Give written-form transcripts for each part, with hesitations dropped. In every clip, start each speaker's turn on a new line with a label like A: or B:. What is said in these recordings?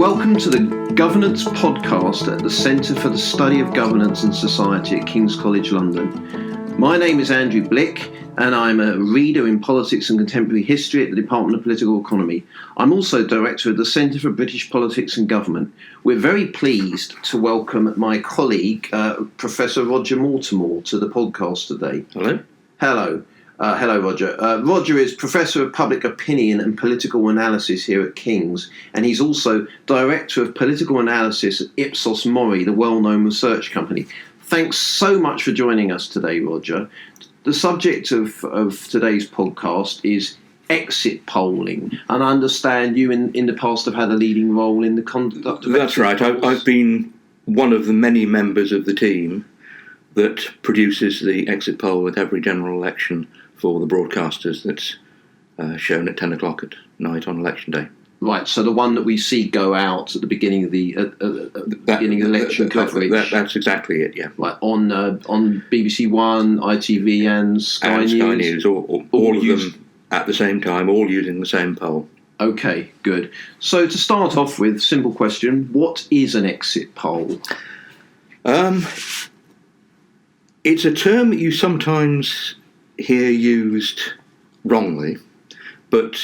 A: Welcome to the Governance Podcast at the Centre for the Study of Governance and Society at King's College London. My name is Andrew Blick and I'm a reader in politics and contemporary history at the Department of Political Economy. I'm also Director of the Centre for British Politics and Government. We're very pleased to welcome my colleague, Professor Roger Mortimore, to the podcast today.
B: Hello.
A: Hello. Hello, Roger. Roger is Professor of Public Opinion and Political Analysis here at King's, and he's also Director of Political Analysis at Ipsos MORI, the well-known research company. Thanks so much for joining us today, Roger. The subject of today's podcast is exit polling, and I understand you in the past have had a leading role in the conduct of
B: That's right. I've been one of the many members of the team that produces the exit poll at every general election for the broadcasters that's shown at 10 o'clock at night on election day.
A: Right, so the one that we see go out at the beginning of the beginning of election coverage.
B: That's exactly it, yeah.
A: Right, on BBC One, ITV and Sky News.
B: Sky News, all of them at the same time, all using the same poll.
A: Okay, good. So to start off with, simple question, what is an exit poll?
B: It's a term that you sometimes hear used wrongly, but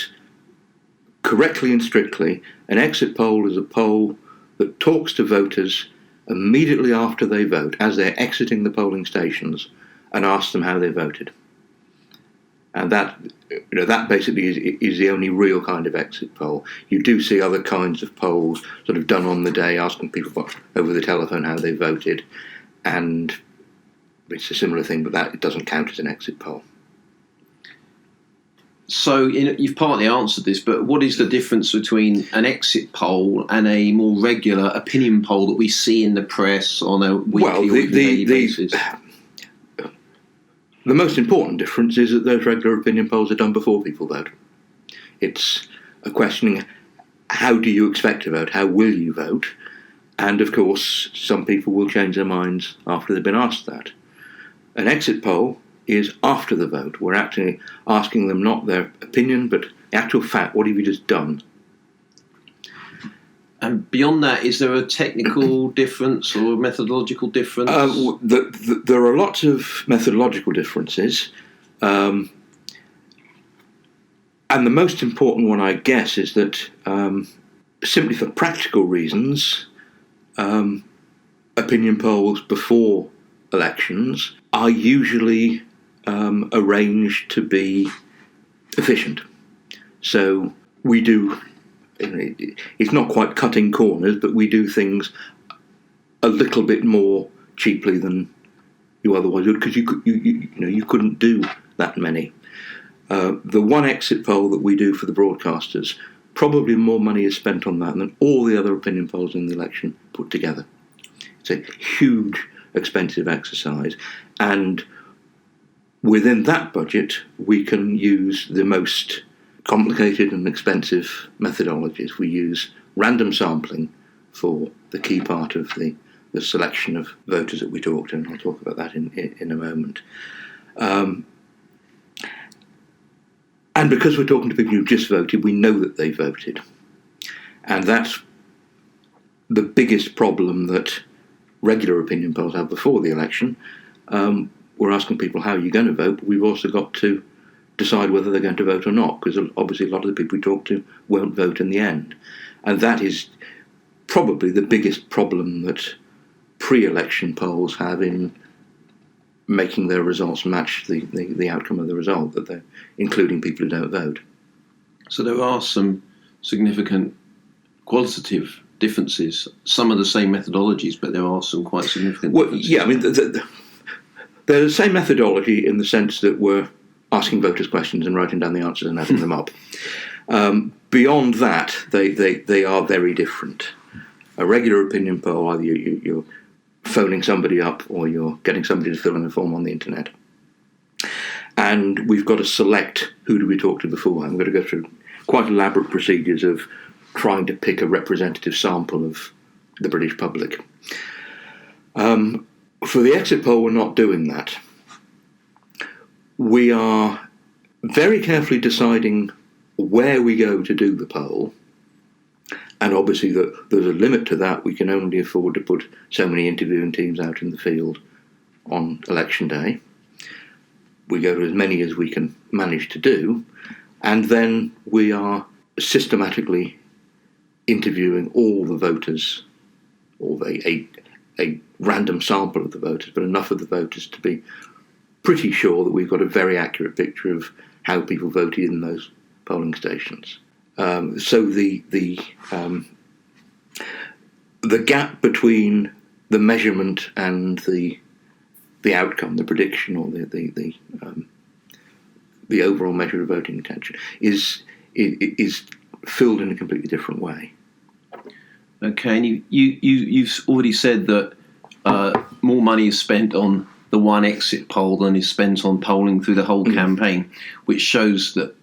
B: correctly and strictly, an exit poll is a poll that talks to voters immediately after they vote, as they're exiting the polling stations, and asks them how they voted. And that basically is the only real kind of exit poll. You do see other kinds of polls sort of done on the day, asking people over the telephone how they voted, and it's a similar thing, but that it doesn't count as an exit poll.
A: So you've partly answered this, but what is the difference between an exit poll and a more regular opinion poll that we see in the press on a weekly or daily basis?
B: The most important difference is that those regular opinion polls are done before people vote. It's a questioning, how do you expect to vote? How will you vote? And of course, some people will change their minds after they've been asked that. An exit poll is after the vote. We're actually asking them not their opinion, but the actual fact, what have you just done?
A: And beyond that, is there a technical difference or a methodological difference?
B: There are lots of methodological differences. And the most important one, I guess, is that simply for practical reasons, opinion polls before elections are usually arranged to be efficient. So we do, it's not quite cutting corners, but we do things a little bit more cheaply than you otherwise would, because you couldn't do that many. The one exit poll that we do for the broadcasters, probably more money is spent on that than all the other opinion polls in the election put together. It's a huge, expensive exercise, and within that budget we can use the most complicated and expensive methodologies. We use random sampling for the key part of the selection of voters that we talk to, and I'll talk about that in a moment. And because we're talking to people who just voted, we know that they voted, and that's the biggest problem that regular opinion polls have before the election. We're asking people how you're going to vote, but we've also got to decide whether they're going to vote or not, because obviously a lot of the people we talk to won't vote in the end. And that is probably the biggest problem that pre-election polls have in making their results match the outcome of the result, that they're including people who don't vote.
A: So there are some significant qualitative differences. Some are the same methodologies, but there are some quite significant differences.
B: Yeah, I mean, they're the same methodology in the sense that we're asking voters questions and writing down the answers and adding them up. Beyond that, they are very different. A regular opinion poll, either you're phoning somebody up or you're getting somebody to fill in a form on the internet. And we've got to select who do we talk to beforehand. We've got to go through quite elaborate procedures of trying to pick a representative sample of the British public. For the exit poll, we're not doing that. We are very carefully deciding where we go to do the poll And obviously there's a limit to that. We can only afford to put so many interviewing teams out in the field on election day. We go to as many as we can manage to do, and then we are systematically interviewing all the voters, or a random sample of the voters, but enough of the voters to be pretty sure that we've got a very accurate picture of how people voted in those polling stations. So the gap between the measurement and the outcome, the prediction, or the overall measure of voting intention is filled in a completely different way.
A: Okay, and you've already said that more money is spent on the one exit poll than is spent on polling through the whole campaign, which shows that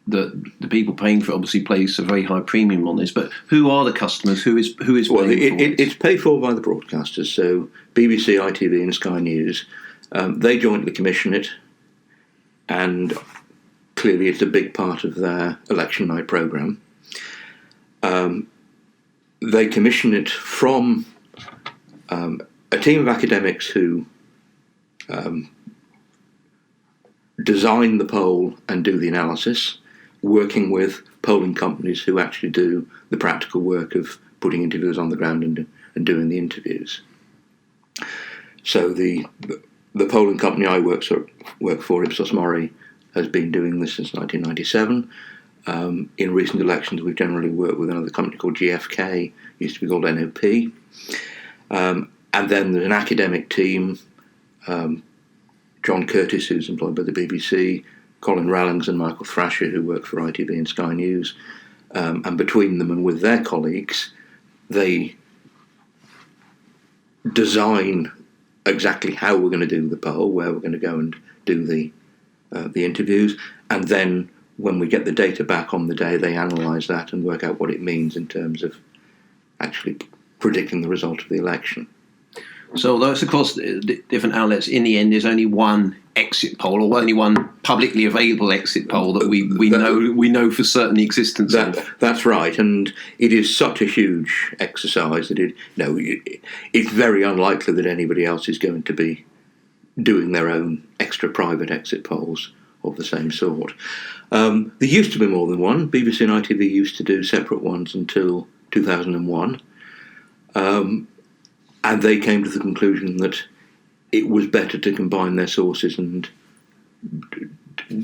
A: the people paying for it obviously place a very high premium on this. But who are the customers? Who is paying for it?
B: It's paid for by the broadcasters, so BBC, ITV and Sky News. They jointly commission it, and clearly it's a big part of their election night programme. They commission it from a team of academics who design the poll and do the analysis, working with polling companies who actually do the practical work of putting interviewers on the ground and doing the interviews. So the polling company I work for, Ipsos MORI, has been doing this since 1997. In recent elections, we've generally worked with another company called GFK, used to be called NOP. And then there's an academic team, John Curtis, who's employed by the BBC, Colin Rallings and Michael Thrasher, who work for ITV and Sky News. And between them and with their colleagues, they design exactly how we're going to do the poll, where we're going to go and do the interviews, and then when we get the data back on the day, they analyse that and work out what it means in terms of actually predicting the result of the election.
A: So although it's across different outlets, in the end there's only one exit poll, or only one publicly available exit poll that we know for certain the existence of.
B: That's right, and it is such a huge exercise that it's very unlikely that anybody else is going to be doing their own extra private exit polls of the same sort. There used to be more than one. BBC and ITV used to do separate ones until 2001. And they came to the conclusion that it was better to combine their sources and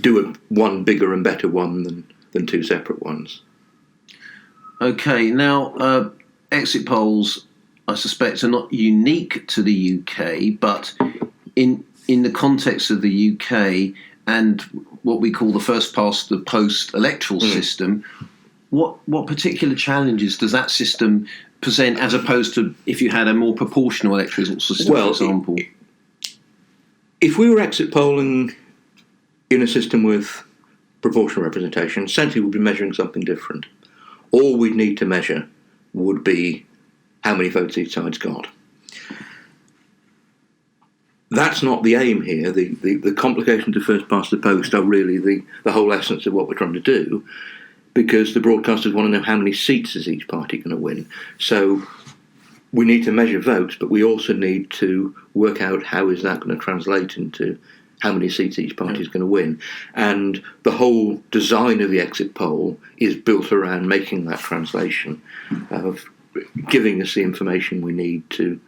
B: do one bigger and better one than two separate ones.
A: Okay, now exit polls, I suspect, are not unique to the UK, but in the context of the UK and what we call the Firstpastthepost electoral system, what particular challenges does that system present as opposed to if you had a more proportional electoral system, for example?
B: If we were exit polling in a system with proportional representation, essentially we'd be measuring something different. All we'd need to measure would be how many votes each side's got. That's not the aim here. The complications of Firstpastthepost are really the whole essence of what we're trying to do, because the broadcasters want to know how many seats is each party going to win. So we need to measure votes, but we also need to work out how is that going to translate into how many seats each party is going to win. And the whole design of the exit poll is built around making that translation, of giving us the information we need to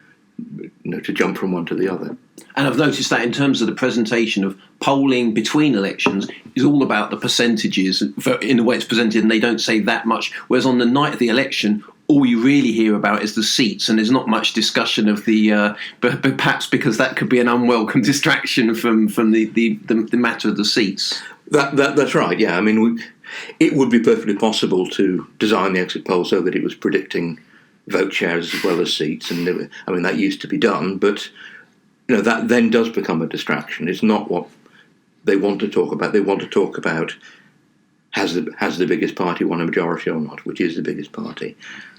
B: jump from one to the other.
A: And I've noticed that in terms of the presentation of polling between elections is all about the percentages in the way it's presented, and they don't say that much. Whereas on the night of the election, all you really hear about is the seats, and there's not much discussion of the, but perhaps because that could be an unwelcome distraction from the matter of the seats.
B: That's right. Yeah, I mean, it would be perfectly possible to design the exit poll so that it was predicting vote shares as well as seats, and I mean that used to be done, but that then does become a distraction. It's not what they want to talk about. They want to talk about has the biggest party won a majority or not, which is the biggest party.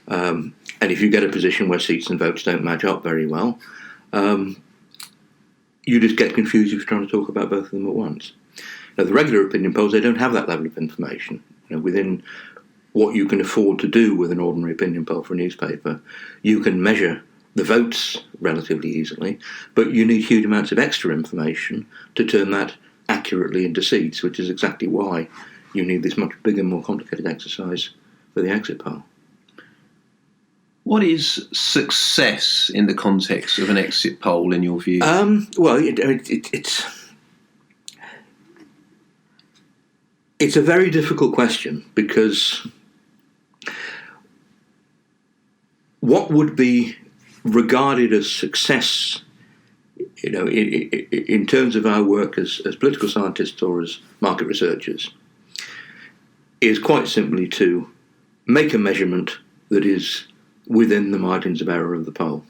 B: And if you get a position where seats and votes don't match up very well, you just get confused if you're trying to talk about both of them at once. Now, the regular opinion polls, they don't have that level of information. Within what you can afford to do with an ordinary opinion poll for a newspaper. You can measure the votes relatively easily, but you need huge amounts of extra information to turn that accurately into seats, which is exactly why you need this much bigger, more complicated exercise for the exit poll.
A: What is success in the context of an exit poll, in your view?
B: It's a very difficult question, because what would be regarded as success, in terms of our work as political scientists or as market researchers, is quite simply to make a measurement that is within the margins of error of the poll.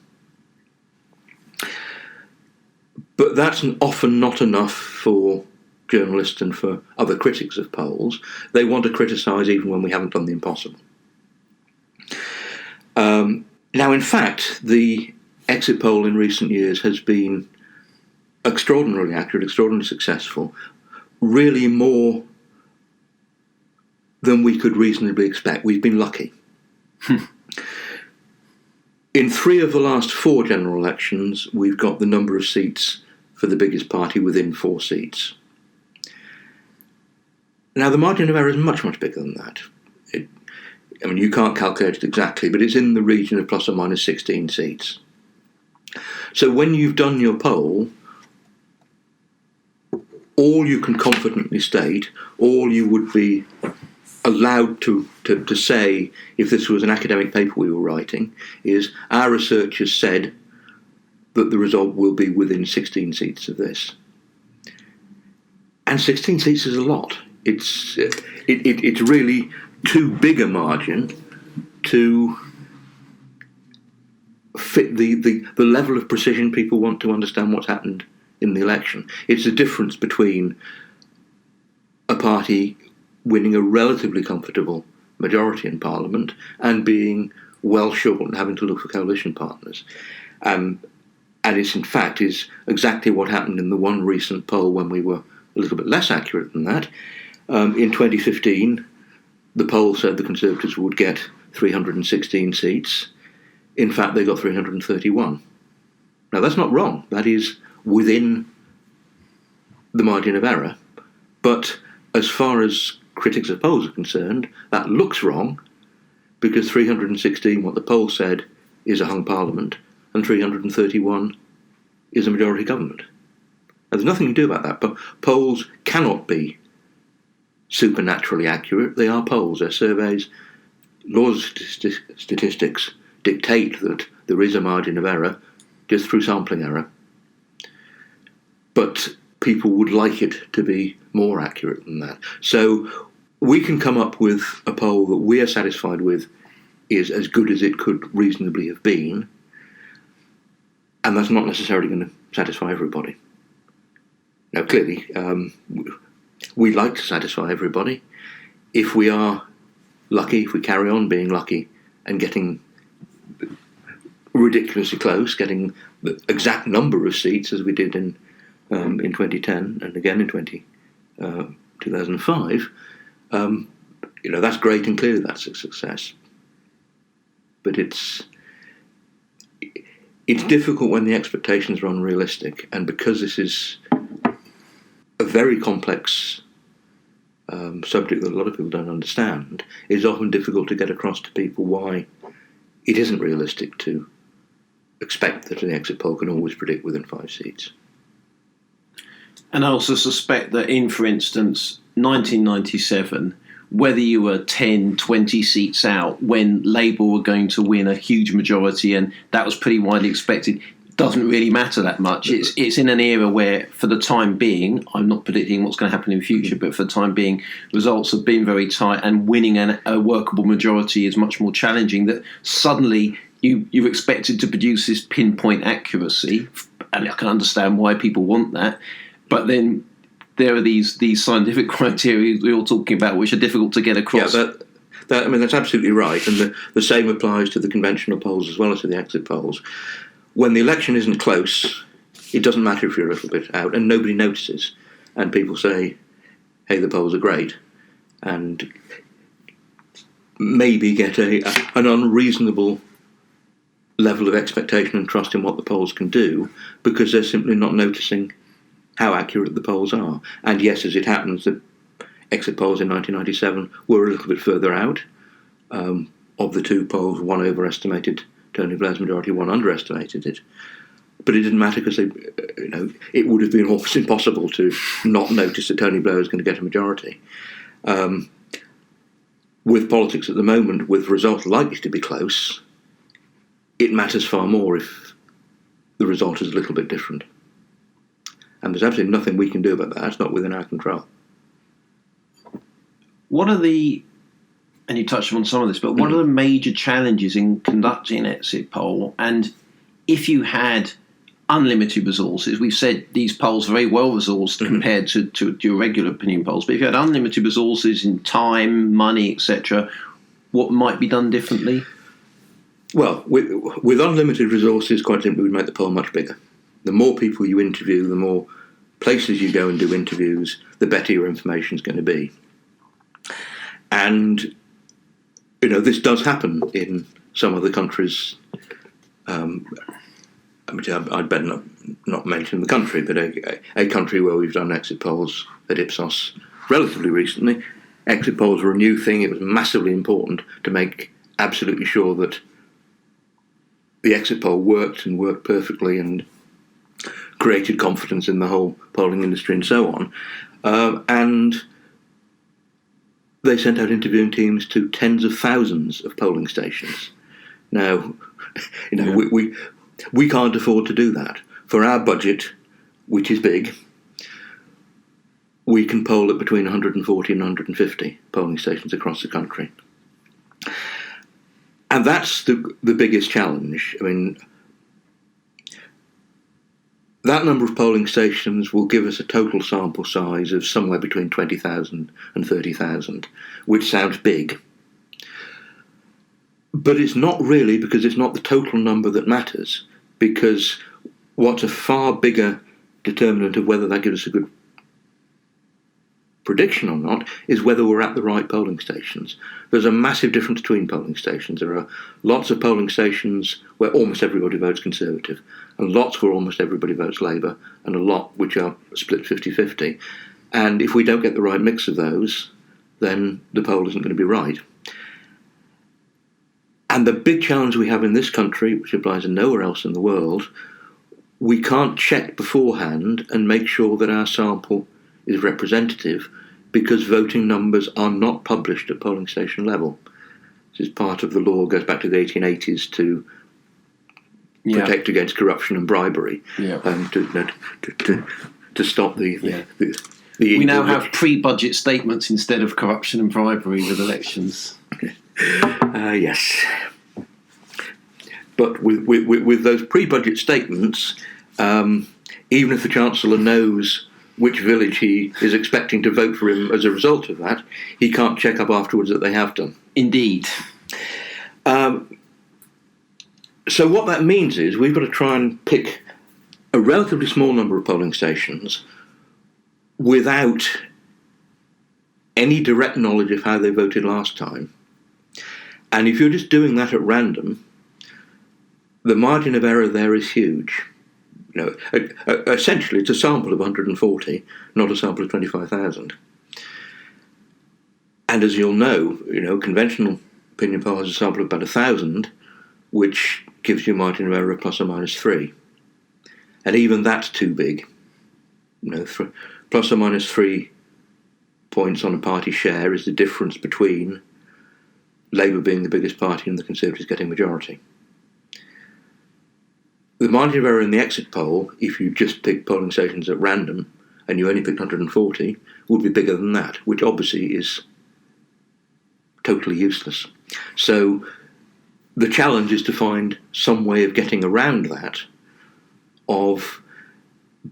B: But that's often not enough for journalists and for other critics of polls. They want to criticise even when we haven't done the impossible. Now, in fact, the exit poll in recent years has been extraordinarily accurate, extraordinarily successful, really more than we could reasonably expect. We've been lucky. In 3 of the last 4 general elections, we've got the number of seats for the biggest party within 4 seats. Now, the margin of error is much, much bigger than that. You can't calculate it exactly, but it's in the region of plus or minus 16 seats. So when you've done your poll, all you can confidently state, all you would be allowed to say if this was an academic paper we were writing, is our researchers said that the result will be within 16 seats of this. And 16 seats is a lot. It's really too big a margin to fit the level of precision people want to understand what's happened in the election. It's the difference between a party winning a relatively comfortable majority in Parliament and being well short and having to look for coalition partners. And it's in fact is exactly what happened in the one recent poll when we were a little bit less accurate than that. In 2015, the poll said the Conservatives would get 316 seats. In fact, they got 331. Now, that's not wrong. That is within the margin of error. But as far as critics of polls are concerned, that looks wrong, because 316, what the poll said, is a hung parliament, and 331 is a majority government. Now, there's nothing you can do about that, but polls cannot be supernaturally accurate. They are polls, they're surveys. Laws of statistics dictate that there is a margin of error just through sampling error. But people would like it to be more accurate than that. So we can come up with a poll that we are satisfied with is as good as it could reasonably have been, and that's not necessarily going to satisfy everybody. Now, clearly, we like to satisfy everybody. If we are lucky, if we carry on being lucky and getting ridiculously close, getting the exact number of seats as we did in 2010 and again in 2005, that's great, and clearly that's a success. But it's difficult when the expectations are unrealistic, and because this is a very complex subject that a lot of people don't understand, it's often difficult to get across to people why it isn't realistic to expect that an exit poll can always predict within 5 seats.
A: And I also suspect that in, for instance, 1997, whether you were 10, 20 seats out when Labour were going to win a huge majority, and that was pretty widely expected, doesn't really matter that much. It's in an era where, for the time being, I'm not predicting what's going to happen in the future, but for the time being, results have been very tight, and winning a workable majority is much more challenging. That suddenly you're expected to produce this pinpoint accuracy, and I can understand why people want that, but then there are these scientific criteria we're all talking about, which are difficult to get across.
B: Yeah, that's absolutely right, and the same applies to the conventional polls as well as to the exit polls. When the election isn't close, it doesn't matter if you're a little bit out, and nobody notices. And people say, hey, the polls are great. And maybe get an unreasonable level of expectation and trust in what the polls can do, because they're simply not noticing how accurate the polls are. And yes, as it happens, the exit polls in 1997 were a little bit further out. Of the two polls, one overestimated Tony Blair's majority, one underestimated it. But it didn't matter, because it would have been almost impossible to not notice that Tony Blair was going to get a majority. With politics at the moment, with results likely to be close, it matters far more if the result is a little bit different. And there's absolutely nothing we can do about that. It's not within our control.
A: What are the, and you touched on some of this, but what are the major challenges in conducting an exit poll? And if you had unlimited resources, we've said these polls are very well resourced compared to your regular opinion polls, but if you had unlimited resources in time, money, etc., what might be done differently?
B: Well, with unlimited resources, quite simply, we'd make the poll much bigger. The more people you interview, the more places you go and do interviews, the better your information is going to be. And, this does happen in some other countries. I'd better not mention the country, but a country where we've done exit polls at Ipsos relatively recently. Exit polls were a new thing. It was massively important to make absolutely sure that the exit poll worked and worked perfectly and created confidence in the whole polling industry and so on. And they sent out interviewing teams to tens of thousands of polling stations. Now, we can't afford to do that. For our budget, which is big, we can poll at between 140 and 150 polling stations across the country. And that's the biggest challenge. I mean, that number of polling stations will give us a total sample size of somewhere between 20,000 and 30,000, which sounds big. But it's not really, because it's not the total number that matters, because what's a far bigger determinant of whether that gives us a good prediction or not is whether we're at the right polling stations. There's a massive difference between polling stations. There are lots of polling stations where almost everybody votes Conservative, and lots where almost everybody votes Labour, and a lot which are split 50-50. And if we don't get the right mix of those, then the poll isn't going to be right. And the big challenge we have in this country, which applies to nowhere else in the world, we can't check beforehand and make sure that our sample is representative, because voting numbers are not published at polling station level. This is part of the law, goes back to the 1880s to protect against corruption and bribery, to stop the
A: we now have pre-budget statements instead of corruption and bribery with elections.
B: Yes. But with those pre-budget statements, even if the Chancellor knows which village he is expecting to vote for him as a result of that, he can't check up afterwards that they have done.
A: Indeed.
B: So what that means is we've got to try and pick a relatively small number of polling stations without any direct knowledge of how they voted last time. And if you're just doing that at random, the margin of error there is huge. Essentially, it's a sample of 140, not a sample of 25,000. And as you'll know, conventional opinion poll has a sample of about 1,000, which gives you a margin of error of plus or minus 3. And even that's too big. Plus or minus 3 points on a party share is the difference between Labour being the biggest party and the Conservatives getting majority. The margin of error in the exit poll, if you just pick polling stations at random and you only picked 140, would be bigger than that, which obviously is totally useless. So the challenge is to find some way of getting around that, of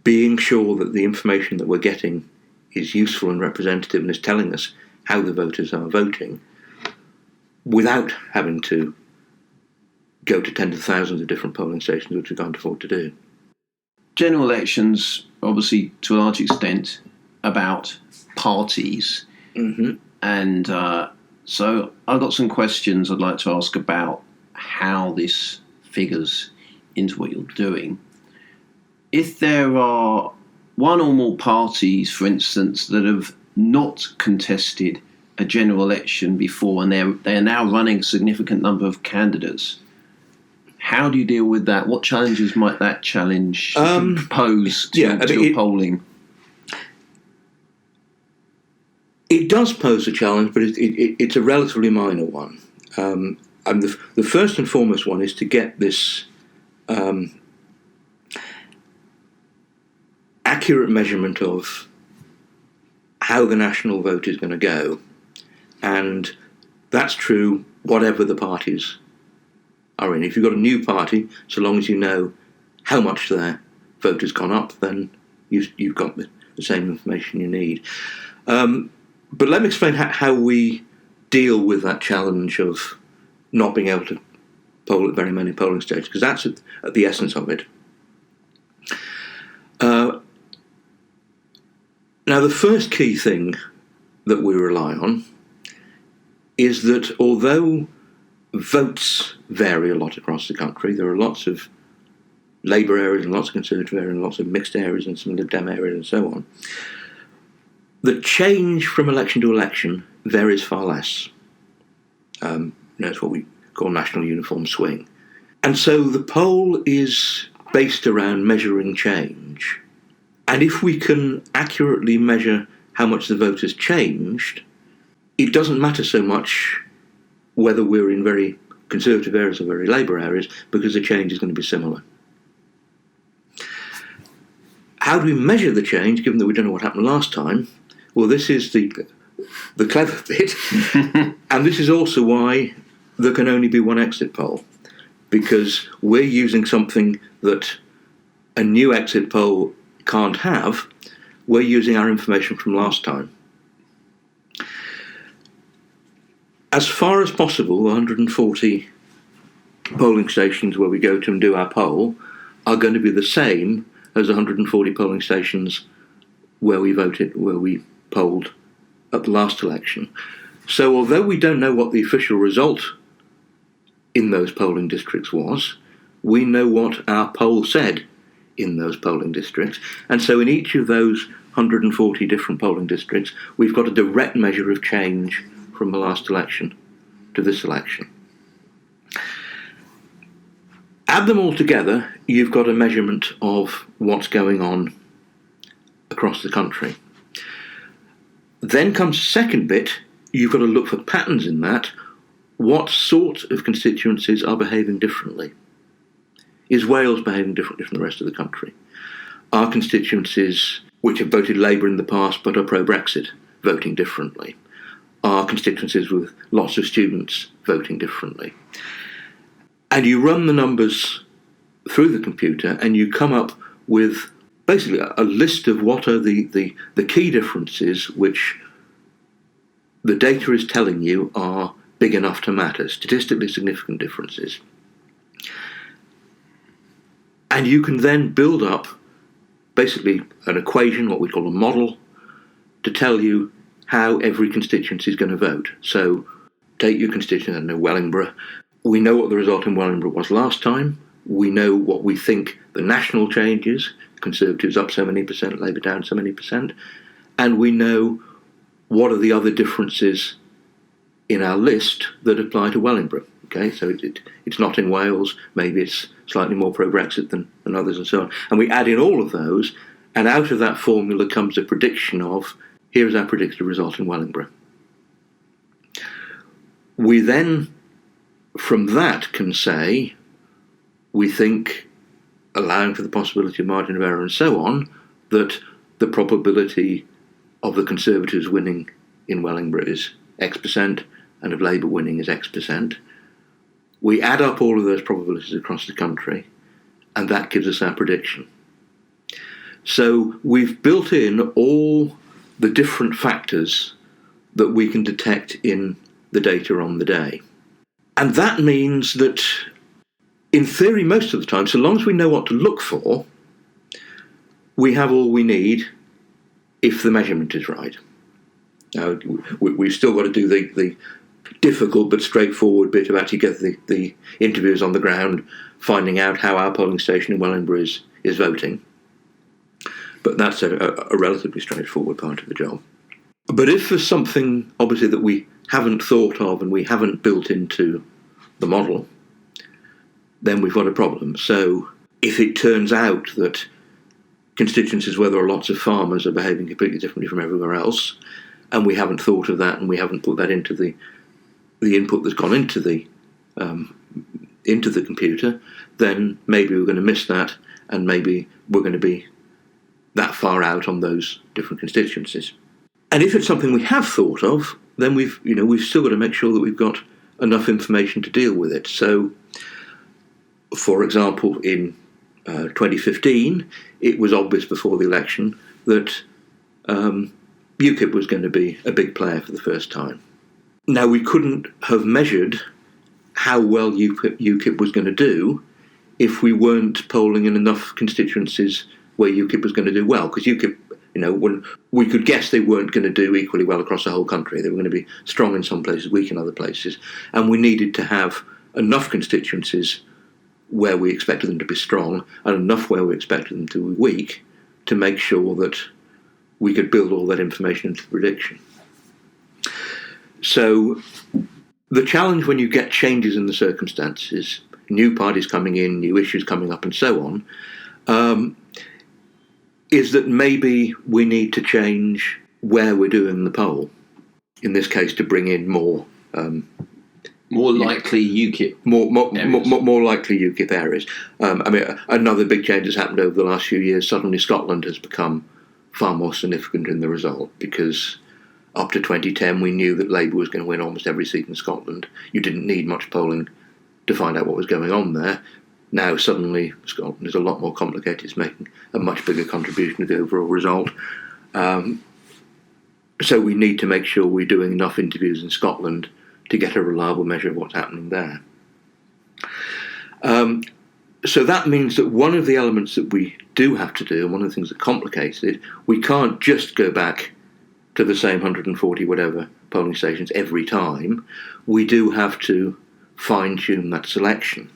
B: being sure that the information that we're getting is useful and representative and is telling us how the voters are voting, without having to go to tens of thousands of different polling stations, which we can't afford to do.
A: General elections, obviously, to a large extent, about parties. Mm-hmm. And So I've got some questions I'd like to ask about how this figures into what you're doing. If there are one or more parties, for instance, that have not contested a general election before and they're now running a significant number of candidates, how do you deal with that? What challenges might that challenge pose to polling?
B: It does pose a challenge, but it's a relatively minor one. And the first and foremost one is to get this accurate measurement of how the national vote is going to go. And that's true whatever the parties are in. If you've got a new party, so long as you know how much their vote has gone up, then you've got the same information you need. But let me explain how we deal with that challenge of not being able to poll at very many polling stations, because that's at the essence of it. Now, the first key thing that we rely on is that although votes vary a lot across the country, there are lots of Labour areas and lots of Conservative areas and lots of mixed areas and some Lib Dem areas and so on, the change from election to election varies far less. That's what we call national uniform swing. And so the poll is based around measuring change. And if we can accurately measure how much the vote has changed, it doesn't matter so much whether we're in very Conservative areas or very Labour areas, because the change is going to be similar. How do we measure the change, given that we don't know what happened last time? Well, this is the clever bit, and this is also why there can only be one exit poll, because we're using something that a new exit poll can't have. We're using our information from last time. As far as possible, 140 polling stations where we go to and do our poll are going to be the same as 140 polling stations where we polled at the last election. So although we don't know what the official result in those polling districts was, we know what our poll said in those polling districts. And so in each of those 140 different polling districts, we've got a direct measure of change from the last election to this election. Add them all together, you've got a measurement of what's going on across the country. Then comes the second bit, you've got to look for patterns in that. What sort of constituencies are behaving differently? Is Wales behaving differently from the rest of the country? Are constituencies which have voted Labour in the past but are pro-Brexit voting differently? Are constituencies with lots of students voting differently? And you run the numbers through the computer and you come up with basically a list of what are the key differences which the data is telling you are big enough to matter, statistically significant differences. And you can then build up basically an equation, what we call a model, to tell you how every constituency is going to vote. So take your constituency, I don't know, Wellingborough. We know what the result in Wellingborough was last time. We know what we think the national change is. Conservatives up so many percent, Labour down so many percent. And we know what are the other differences in our list that apply to Wellingborough. Okay, so it's not in Wales, maybe it's slightly more pro-Brexit than others and so on. And we add in all of those, and out of that formula comes a prediction of, here's our predicted result in Wellingborough. We then, from that, can say, we think, allowing for the possibility of margin of error and so on, that the probability of the Conservatives winning in Wellingborough is X percent, and of Labour winning is X percent. We add up all of those probabilities across the country, and that gives us our prediction. So we've built in all the different factors that we can detect in the data on the day. And that means that, in theory, most of the time, so long as we know what to look for, we have all we need if the measurement is right. Now, we've still got to do difficult but straightforward bit of actually getting the interviews on the ground, finding out how our polling station in Wellingborough is voting. But that's a relatively straightforward part of the job. But if there's something, obviously, that we haven't thought of and we haven't built into the model, then we've got a problem. So if it turns out that constituencies where there are lots of farmers are behaving completely differently from everywhere else, and we haven't thought of that and we haven't put that into the input that's gone into the computer, then maybe we're going to miss that, and maybe we're going to be that far out on those different constituencies. And if it's something we have thought of, then we've still got to make sure that we've got enough information to deal with it. So, for example, in 2015, it was obvious before the election that UKIP was going to be a big player for the first time. Now, we couldn't have measured how well UKIP was going to do if we weren't polling in enough constituencies where UKIP was going to do well, because UKIP, when we could guess they weren't going to do equally well across the whole country. They were going to be strong in some places, weak in other places, and we needed to have enough constituencies where we expected them to be strong and enough where we expected them to be weak to make sure that we could build all that information into the prediction. So the challenge when you get changes in the circumstances, new parties coming in, new issues coming up and so on, is that maybe we need to change where we're doing the poll. In this case, to bring in more
A: likely UKIP
B: more likely UKIP areas. Another big change has happened over the last few years. Suddenly, Scotland has become far more significant in the result, because up to 2010 we knew that Labour was going to win almost every seat in Scotland. You didn't need much polling to find out what was going on there. Now suddenly Scotland is a lot more complicated. It's making a much bigger contribution to the overall result. So we need to make sure we're doing enough interviews in Scotland to get a reliable measure of what's happening there. So that means that one of the elements that we do have to do, and one of the things that complicates it, we can't just go back to the same 140 whatever polling stations every time. We do have to fine-tune that selection.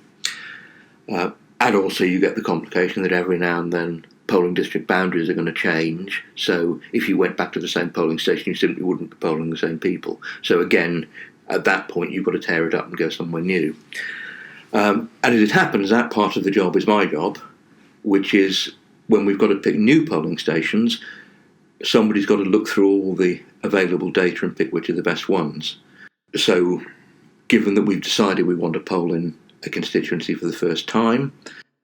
B: And also you get the complication that every now and then polling district boundaries are going to change. So if you went back to the same polling station, you simply wouldn't be polling the same people. So again, at that point, you've got to tear it up and go somewhere new. And as it happens, that part of the job is my job, which is when we've got to pick new polling stations, somebody's got to look through all the available data and pick which are the best ones. So given that we've decided we want to poll in a constituency for the first time,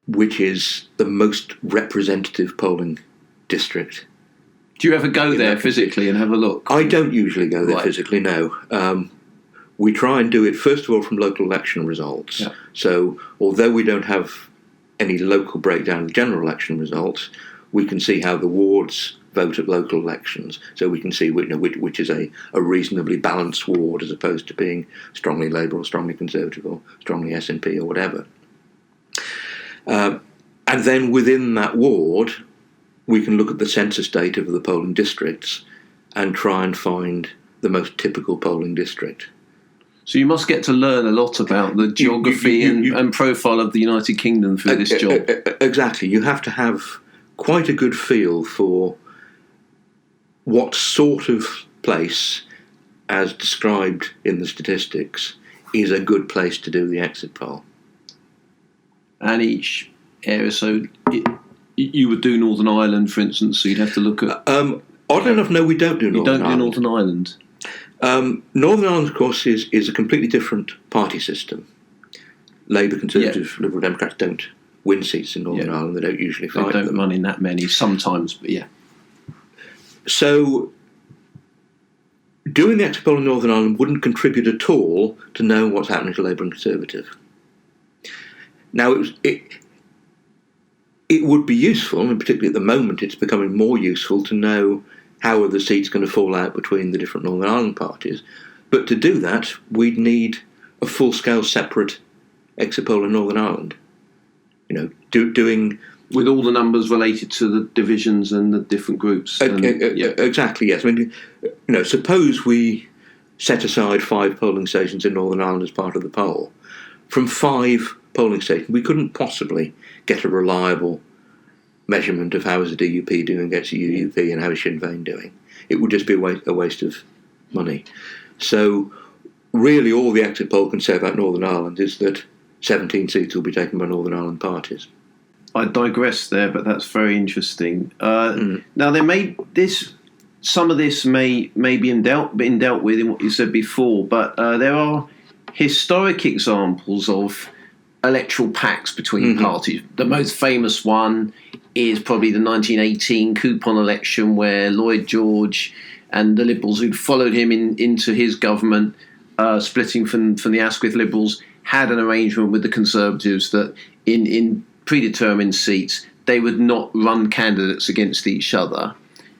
B: which is the most representative polling district.
A: Do you ever go there physically and have a look?
B: I don't usually go there physically, no. We try and do it, first of all, from local election results. Yeah. So although we don't have any local breakdown of the general election results, we can see how the wards vote at local elections. So we can see which is a reasonably balanced ward, as opposed to being strongly Labour or strongly Conservative or strongly SNP or whatever. And then within that ward, we can look at the census data for the polling districts and try and find the most typical polling district.
A: So you must get to learn a lot about the geography and profile of the United Kingdom through this job.
B: Exactly. You have to have quite a good feel for what sort of place, as described in the statistics, is a good place to do the exit poll. And
A: each area, so you would do Northern Ireland, for instance, so you'd have to look at...
B: Oddly enough, no, we don't do Northern Ireland.
A: You don't do Northern Ireland?
B: Northern Ireland, of course, is a completely different party system. Labour, Conservative, Liberal Democrats don't win seats in Northern Ireland. They don't usually fight them.
A: They don't run in that many, sometimes, but yeah.
B: So doing the exit poll in Northern Ireland wouldn't contribute at all to knowing what's happening to Labour and Conservative. Now, it would be useful, and particularly at the moment it's becoming more useful, to know how are the seats going to fall out between the different Northern Ireland parties. But to do that, we'd need a full-scale separate exit poll in Northern Ireland. Doing...
A: With all the numbers related to the divisions and the different groups.
B: Exactly, yes. I mean, suppose we set aside 5 polling stations in Northern Ireland as part of the poll, from 5 polling stations we couldn't possibly get a reliable measurement of how is the DUP doing against the UUP and how is Sinn Féin doing. It would just be a waste of money. So really all the exit poll can say about Northern Ireland is that 17 seats will be taken by Northern Ireland parties.
A: I digress there, but that's very interesting. Now, some of this may be been dealt with in what you said before, but there are historic examples of electoral pacts between parties. The most famous one is probably the 1918 coupon election, where Lloyd George and the Liberals who'd followed him into his government, splitting from the Asquith Liberals, had an arrangement with the Conservatives that in predetermined seats they would not run candidates against each other.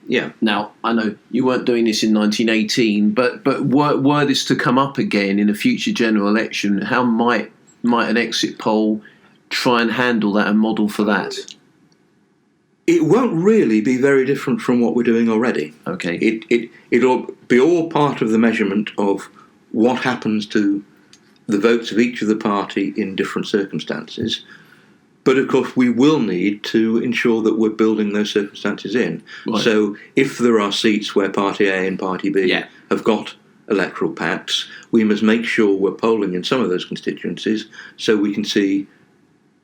B: Yeah.
A: Now, I know you weren't doing this in 1918, but were this to come up again in a future general election, how might an exit poll try and handle that and model for that?
B: It won't really be very different from what we're doing already.
A: Okay.
B: It'll be all part of the measurement of what happens to the votes of each of the party in different circumstances. But of course, we will need to ensure that we're building those circumstances in. Right. So if there are seats where Party A and Party B have got electoral pacts, we must make sure we're polling in some of those constituencies so we can see,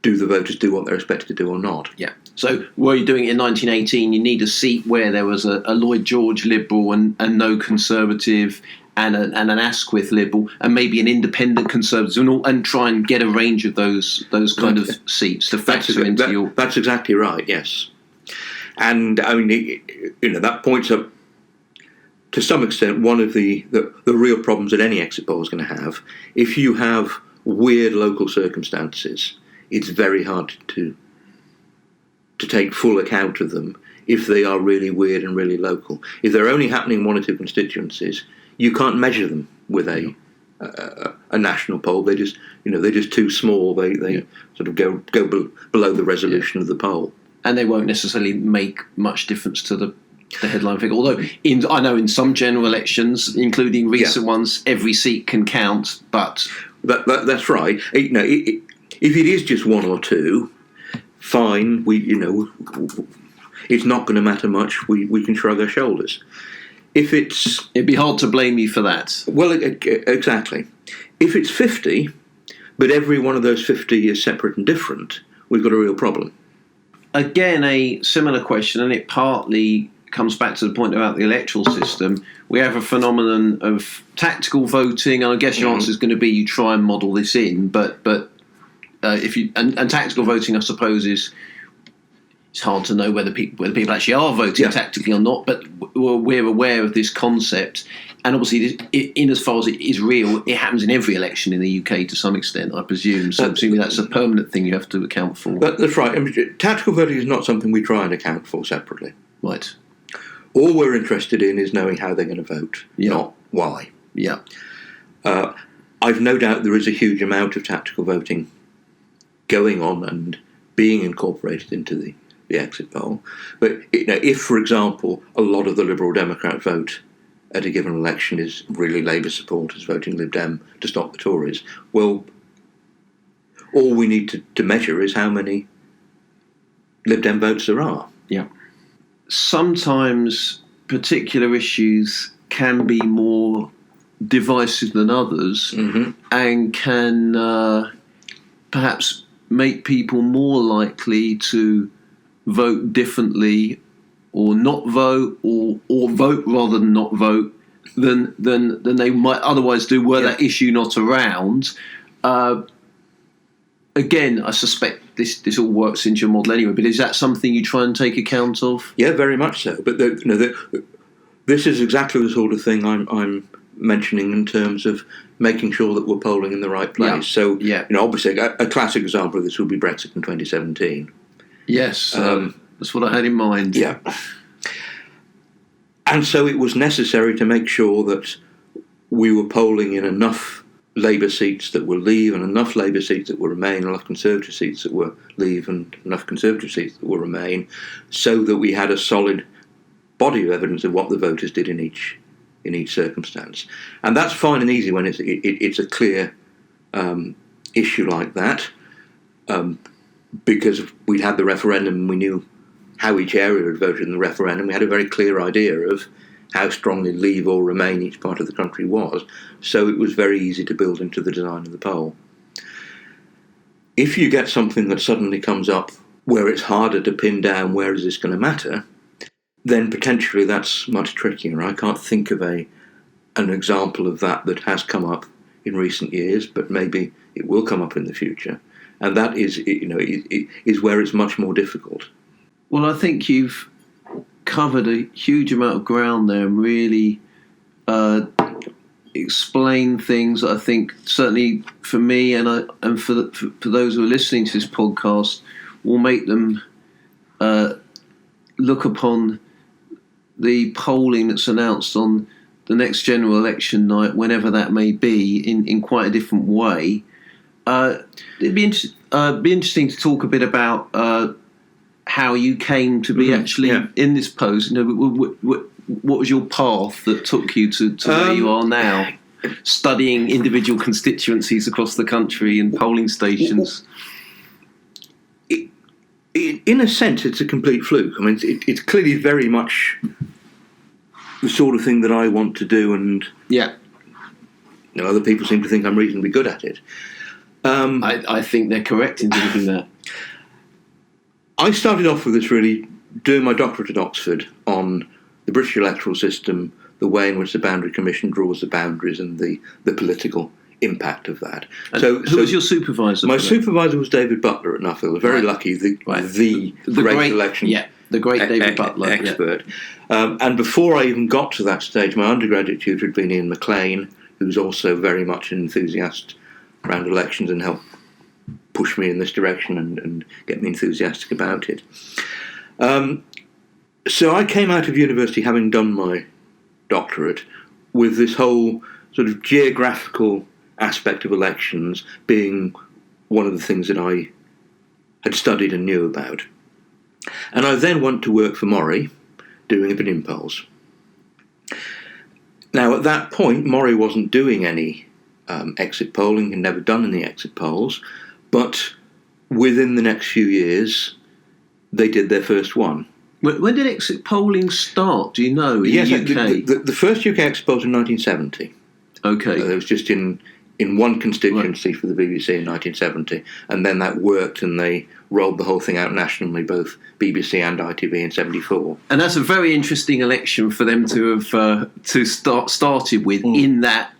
B: do the voters do what they're expected to do or not?
A: Yeah. So were you doing it in 1918, you need a seat where there was a Lloyd George Liberal and no Conservative, and an Asquith Liberal, and maybe an independent Conservative, and try and get a range of those kind of seats to factor into your...
B: That's exactly right, yes. And, I mean, that points up, to some extent, one of the real problems that any exit poll is going to have. If you have weird local circumstances, it's very hard to take full account of them if they are really weird and really local. If they're only happening in 1 or 2 constituencies, you can't measure them with a national poll. They're just too small. They sort of go below the resolution of the poll,
A: and they won't necessarily make much difference to the headline figure. Although I know in some general elections, including recent ones, every seat can count. But
B: that's right. If it is just 1 or 2, fine. It's not going to matter much. We can shrug our shoulders. It'd
A: be hard to blame you for that.
B: Well, exactly. If it's 50, but every one of those 50 is separate and different, we've got a real problem.
A: Again, a similar question, and it partly comes back to the point about the electoral system. We have a phenomenon of tactical voting, and I guess your answer is going to be you try and model this in, but if you and tactical voting, I suppose, it's hard to know whether people actually are voting tactically or not, but we're aware of this concept. And obviously, in as far as it is real, it happens in every election in the UK to some extent, I presume. So presumably that's a permanent thing you have to account for.
B: That's right. I mean, tactical voting is not something we try and account for separately.
A: Right.
B: All we're interested in is knowing how they're going to vote, not why.
A: Yeah.
B: I've no doubt there is a huge amount of tactical voting going on and being incorporated into the exit poll. But if, for example, a lot of the Liberal Democrat vote at a given election is really Labour supporters voting Lib Dem to stop the Tories, well, all we need to measure is how many Lib Dem votes there are.
A: Yeah. Sometimes particular issues can be more divisive than others, and can perhaps make people more likely to vote differently, or not vote, or vote rather than not vote, than they might otherwise do were that issue not around. Again, I suspect this all works into your model anyway, but is that something you try and take account of?
B: Yeah, very much so. But this is exactly the sort of thing I'm mentioning in terms of making sure that we're polling in the right place. So, obviously, a classic example of this would be Brexit in 2017.
A: Yes, that's what I had in mind.
B: Yeah. And so it was necessary to make sure that we were polling in enough Labour seats that will leave and enough Labour seats that will remain, enough Conservative seats that will leave and enough Conservative seats that will remain, so that we had a solid body of evidence of what the voters did in each in each circumstance. And that's fine and easy when it's a clear issue like that, because we'd had the referendum and we knew how each area had voted in the referendum. We had a very clear idea of how strongly Leave or Remain each part of the country was, so it was very easy to build into the design of the poll. If you get something that suddenly comes up where it's harder to pin down where is this going to matter, then potentially that's much trickier. I can't think of an example of that has come up in recent years, but maybe it will come up in the future, and that is where it's much more difficult.
A: Well, I think you've covered a huge amount of ground there and really explained things that I think certainly for me and for those who are listening to this podcast will make them look upon the polling that's announced on the next general election night, whenever that may be, in quite a different way. It'd be interesting to talk a bit about how you came to be in this post. What was your path that took you to where you are now, studying individual constituencies across the country and polling stations?
B: In a sense, it's a complete fluke. I mean, it's clearly very much the sort of thing that I want to do, and other people seem to think I'm reasonably good at it.
A: I think they're correct in thinking that.
B: I started off with this really doing my doctorate at Oxford on the British electoral system, the way in which the Boundary Commission draws the boundaries and the political impact of that.
A: And who was your supervisor?
B: My supervisor was David Butler at Nuffield. Very lucky, the great election.
A: Yeah, the great David Butler
B: expert. And before I even got to that stage, my undergraduate tutor had been Ian McLean, who's also very much an enthusiast around elections and helped push me in this direction and get me enthusiastic about it. So I came out of university having done my doctorate with this whole sort of geographical aspect of elections being one of the things that I had studied and knew about. And I then went to work for MORI, doing opinion polls. Now, at that point, MORI wasn't doing any exit polling, had never done any exit polls, but within the next few years, they did their first one.
A: When did exit polling start? Do you know?
B: Yes, the first UK exit polls in 1970.
A: Okay.
B: It was just in one constituency for the BBC in 1970, and then that worked, and they rolled the whole thing out nationally, both BBC and ITV in 74.
A: And that's a very interesting election for them to have started with. In that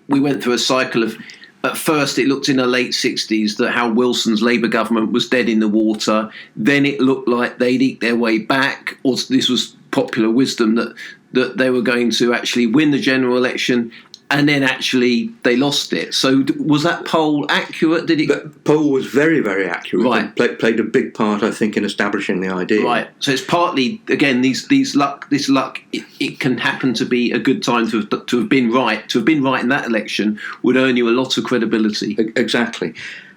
A: we went through a cycle of. At first, it looked in the late 60s that how Wilson's Labour government was dead in the water. Then it looked like they'd eke their way back, or this was popular wisdom that they were going to actually win the general election, and then actually they lost it. So was that poll accurate?
B: The poll was very, very accurate.
A: Right.
B: It played a big part, I think, in establishing the idea.
A: Right. So it's partly, again, this luck. It can happen to be a good time to have been right. To have been right in that election would earn you a lot of credibility.
B: Exactly.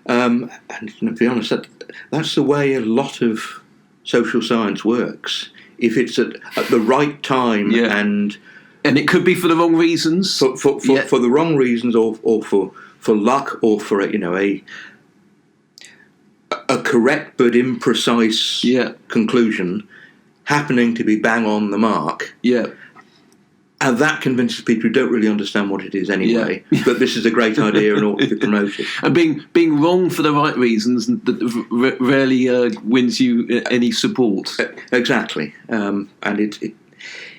B: And to be honest, that's the way a lot of social science works. If it's at the right time
A: and it could be for the wrong reasons.
B: For the wrong reasons, or for luck, or for a correct but imprecise conclusion happening to be bang on the mark.
A: Yeah.
B: And that convinces people who don't really understand what it is anyway, that this is a great idea and ought to be promoted.
A: And being wrong for the right reasons rarely wins you any support.
B: Exactly. And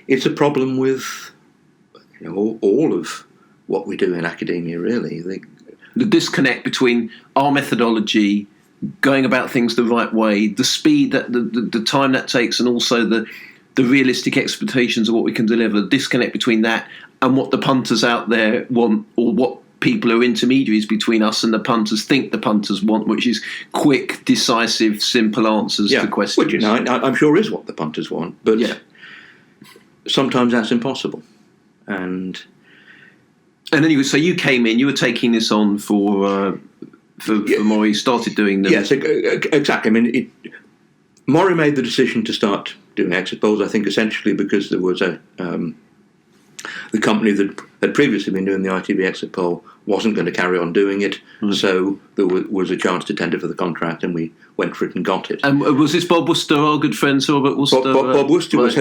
B: it's a problem with all of what we do in academia, really.
A: The disconnect between our methodology, going about things the right way, the speed, that the time that takes, and also the realistic expectations of what we can deliver, the disconnect between that and what the punters out there want, or what people who are intermediaries between us and the punters think the punters want, which is quick, decisive, simple answers to questions.
B: Which I'm sure is what the punters want, but sometimes that's impossible. And
A: anyway, so you came in, you were taking this on for MORI, started doing them.
B: Yes, exactly. I mean, MORI made the decision to start doing exit polls, I think, essentially because there was a The company that had previously been doing the ITV exit poll wasn't going to carry on doing it, so there was a chance to tender for the contract, and we went for it and got it.
A: And was this Bob Worcester, our good friend Sir Robert Worcester?
B: Bob Worcester was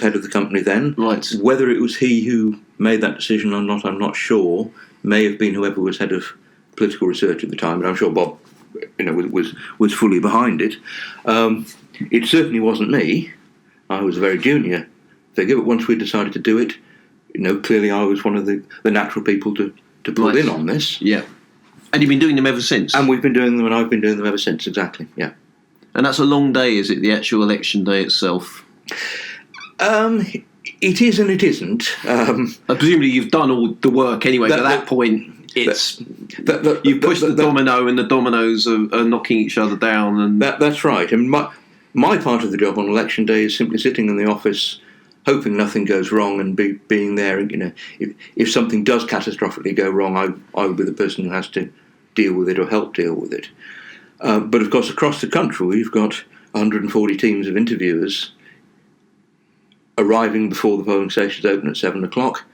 B: head of the company then.
A: Right.
B: Whether it was he who made that decision or not, I'm not sure. May have been whoever was head of political research at the time, but I'm sure Bob, was fully behind it. It certainly wasn't me. I was a very junior figure, but once we decided to do it, clearly I was one of the natural people to pull in on this.
A: Yeah. And you've been doing them ever since?
B: And we've been doing them, and I've been doing them ever since, exactly, yeah.
A: And that's a long day, is it, the actual election day itself?
B: It is and it isn't.
A: Presumably you've done all the work anyway, but at that point, you've pushed the domino, and the dominoes are knocking each other down. And
B: that's right. I mean, my part of the job on election day is simply sitting in the office, hoping nothing goes wrong, and being there. If something does catastrophically go wrong, I will be the person who has to deal with it or help deal with it. But of course, across the country, we've got 140 teams of interviewers arriving before the polling stations open at 7 o'clock,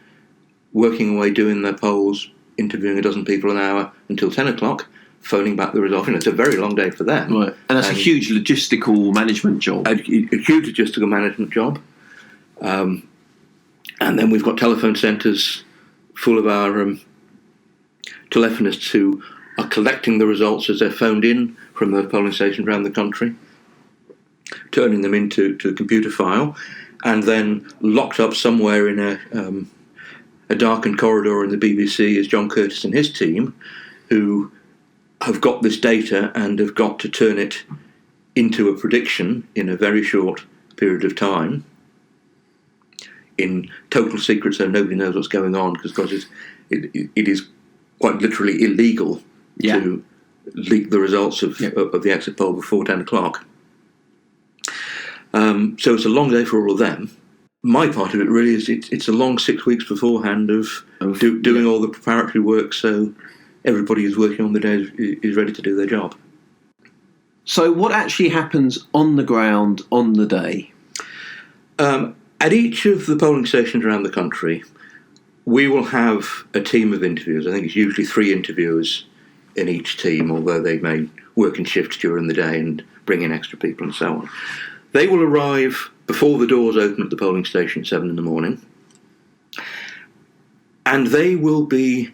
B: working away doing their polls, interviewing a dozen people an hour until 10 o'clock, phoning back the result. It's a very long day for them.
A: Right. And that's a huge logistical management job.
B: A huge logistical management job. And then we've got telephone centres full of our telephonists who are collecting the results as they're phoned in from the polling stations around the country, turning them into a computer file, and then locked up somewhere in a darkened corridor in the BBC is John Curtis and his team, who have got this data and have got to turn it into a prediction in a very short period of time, in total secret, so nobody knows what's going on, because it is quite literally illegal to leak the results of the exit poll before 10 o'clock. So it's a long day for all of them. My part of it really is it's a long 6 weeks beforehand of doing all the preparatory work, so everybody who's working on the day is ready to do their job.
A: So what actually happens on the ground on the day?
B: At each of the polling stations around the country, we will have a team of interviewers. I think it's usually 3 interviewers in each team, although they may work in shifts during the day and bring in extra people and so on. They will arrive before the doors open at the polling station at 7 in the morning, and they will be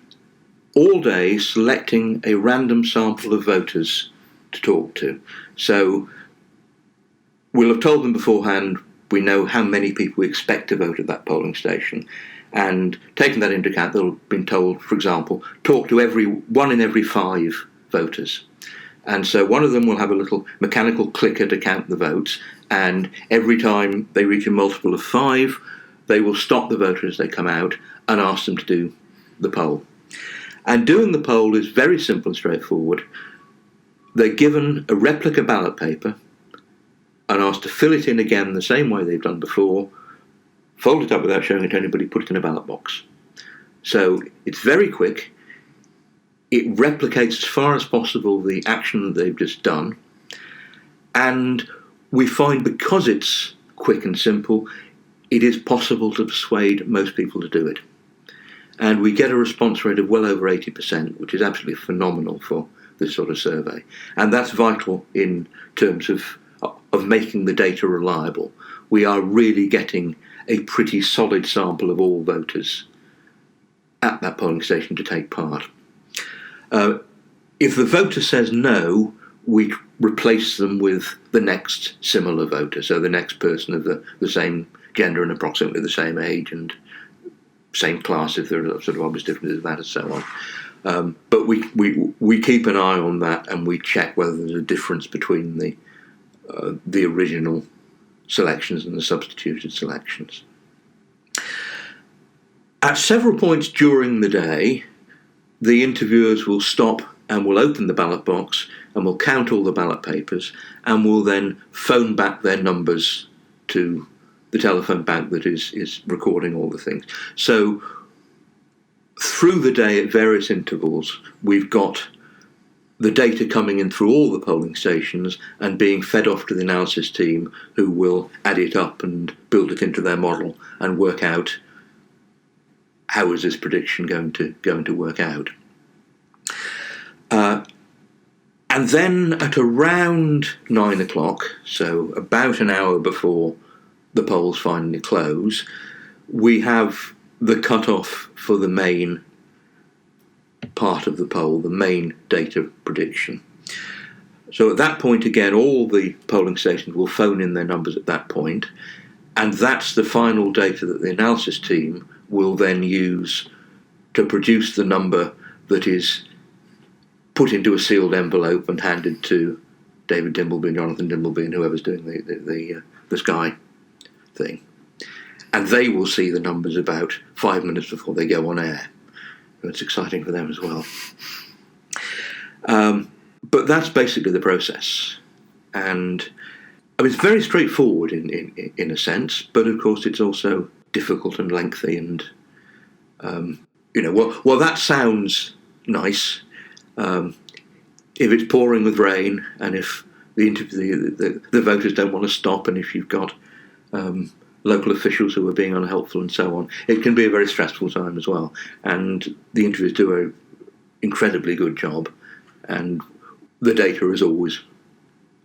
B: all day selecting a random sample of voters to talk to. So we'll have told them beforehand, we know how many people we expect to vote at that polling station, and taking that into account, they'll have been told, for example, talk to one in every 5 voters. And so one of them will have a little mechanical clicker to count the votes, and every time they reach a multiple of 5, they will stop the voter as they come out and ask them to do the poll. And doing the poll is very simple and straightforward. They're given a replica ballot paper and asked to fill it in again the same way they've done before, fold it up without showing it to anybody, put it in a ballot box. So it's very quick. It replicates as far as possible the action that they've just done. And we find, because it's quick and simple, it is possible to persuade most people to do it. And we get a response rate of well over 80%, which is absolutely phenomenal for this sort of survey. And that's vital in terms of making the data reliable. We are really getting a pretty solid sample of all voters at that polling station to take part. If the voter says no, we replace them with the next similar voter, so the next person of the same gender and approximately the same age and same class, if there are sort of obvious differences of that and so on. But we keep an eye on that, and we check whether there's a difference between the original selections and the substituted selections. At several points during the day, the interviewers will stop and will open the ballot box and will count all the ballot papers and will then phone back their numbers to the telephone bank that is recording all the things. So through the day at various intervals, we've got the data coming in through all the polling stations and being fed off to the analysis team, who will add it up and build it into their model and work out how is this prediction going to work out? And then at around 9 o'clock, so about an hour before the polls finally close, we have the cut-off for the main part of the poll, the main data prediction. So at that point, again, all the polling stations will phone in their numbers at that point, and that's the final data that the analysis team will then use to produce the number that is put into a sealed envelope and handed to David Dimbleby and Jonathan Dimbleby and whoever's doing the Sky thing. And they will see the numbers about 5 minutes before they go on air. It's exciting for them as well. But that's basically the process. And I mean, it's very straightforward in a sense, but of course it's also difficult and lengthy. And, well, that sounds nice. If it's pouring with rain, and if the voters don't want to stop, and if you've got local officials who are being unhelpful and so on, it can be a very stressful time as well. And the interviewers do an incredibly good job, and the data has always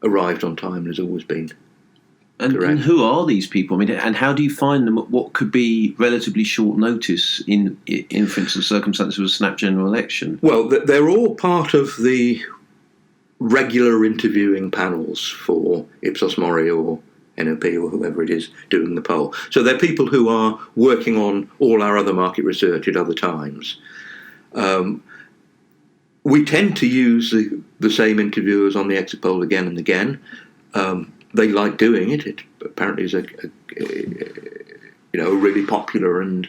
B: arrived on time and has always been correct.
A: And who are these people? I mean, and how do you find them at what could be relatively short notice in for instance, circumstances of a snap general election?
B: Well, they're all part of the regular interviewing panels for Ipsos MORI or NOP or whoever it is doing the poll. So they're people who are working on all our other market research at other times. We tend to use the same interviewers on the exit poll again and again. They like doing it. It apparently is a really popular and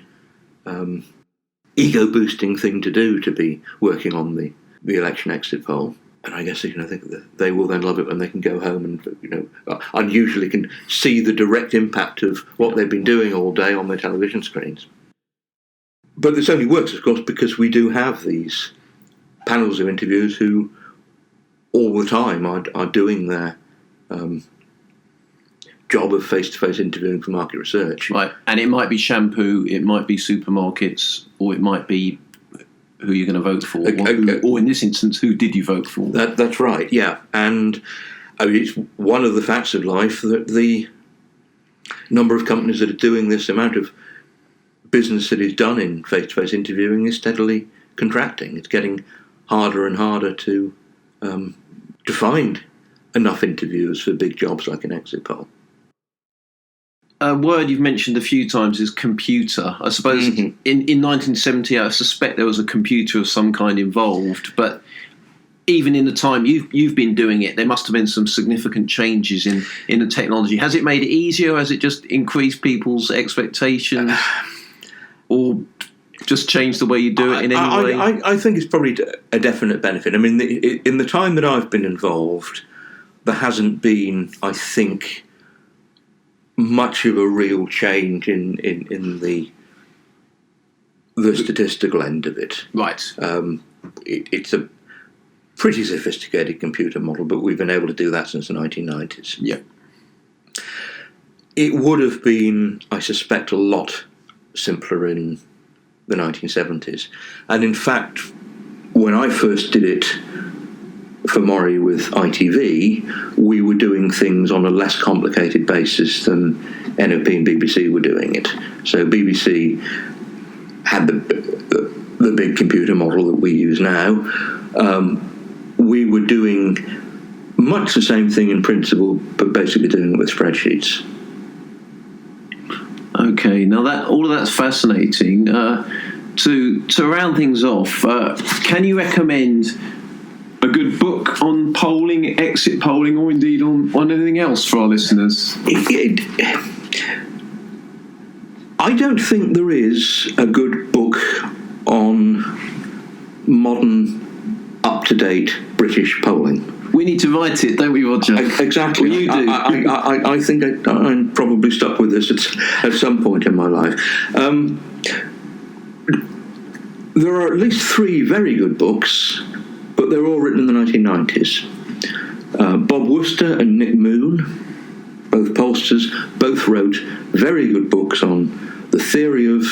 B: ego-boosting thing to do, to be working on the election exit poll. And I guess I think that they will then love it when they can go home and unusually can see the direct impact of what they've been doing all day on their television screens. But this only works, of course, because we do have these panels of interviewers who all the time are doing their job of face-to-face interviewing for market research.
A: Right, and it might be shampoo, it might be supermarkets, or it might be who you're going to vote for, or in this instance, who did you vote for?
B: That's right, yeah. And I mean, it's one of the facts of life that the number of companies that are doing this, amount of business that is done in face-to-face interviewing is steadily contracting. It's getting harder and harder to find enough interviewers for big jobs like an exit poll.
A: A word you've mentioned a few times is computer. I suppose in 1970, I suspect there was a computer of some kind involved, but even in the time you've been doing it, there must have been some significant changes in the technology. Has it made it easier? Has it just increased people's expectations? Or just changed the way you do it in any way?
B: I think it's probably a definite benefit. I mean, in the time that I've been involved, there hasn't been, I think, much of a real change in the statistical end of it.
A: Right.
B: It's a pretty sophisticated computer model, but we've been able to do that since the 1990s.
A: Yeah.
B: It would have been, I suspect, a lot simpler in the 1970s. And in fact, when I first did it for MORI with ITV, we were doing things on a less complicated basis than NOP and BBC were doing it. So BBC had the big computer model that we use now. We were doing much the same thing in principle, but basically doing it with spreadsheets.
A: Okay, now all of that's fascinating. To round things off, can you recommend a good book on polling, exit polling, or indeed on anything else for our listeners?
B: I don't think there is a good book on modern, up-to-date British polling.
A: We need to write it, don't we, Roger?
B: Exactly.
A: Well, you do.
B: I think I'm probably stuck with this at some point in my life. There are at least 3 very good books, but they're all written in the 1990s. Bob Worcester and Nick Moon, both pollsters, both wrote very good books on the theory of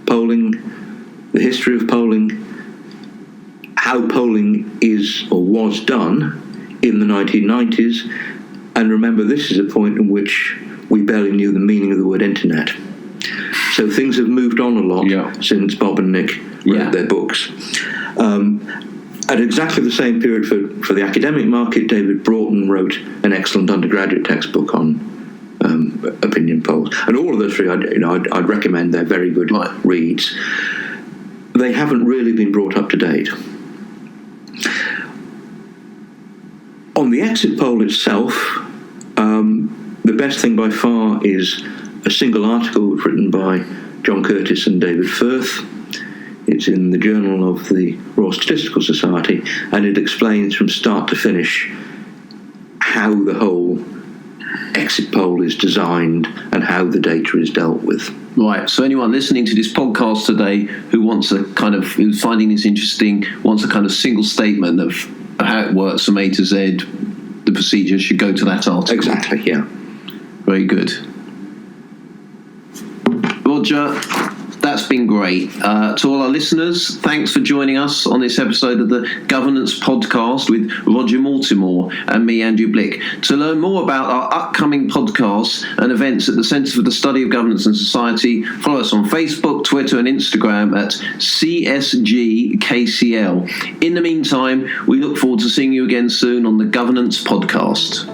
B: polling, the history of polling, how polling is or was done in the 1990s, and remember this is a point in which we barely knew the meaning of the word internet. So things have moved on a lot since Bob and Nick wrote their books. At exactly the same period for the academic market, David Broughton wrote an excellent undergraduate textbook on opinion polls. And all of those three, I'd recommend. They're very good reads. They haven't really been brought up to date. On the exit poll itself, the best thing by far is a single article written by John Curtis and David Firth. It's in the Journal of the Royal Statistical Society, and it explains from start to finish how the whole exit poll is designed and how the data is dealt with.
A: Right, so anyone listening to this podcast today who's finding this interesting, wants a kind of single statement of how it works from A to Z, the procedure, should go to that article.
B: Exactly, yeah.
A: Very good. Roger, that's been great. To all our listeners, thanks for joining us on this episode of the Governance Podcast with Roger Mortimore and me, Andrew Blick. To learn more about our upcoming podcasts and events at the Centre for the Study of Governance and Society, follow us on Facebook, Twitter and Instagram at CSGKCL. In the meantime, we look forward to seeing you again soon on the Governance Podcast.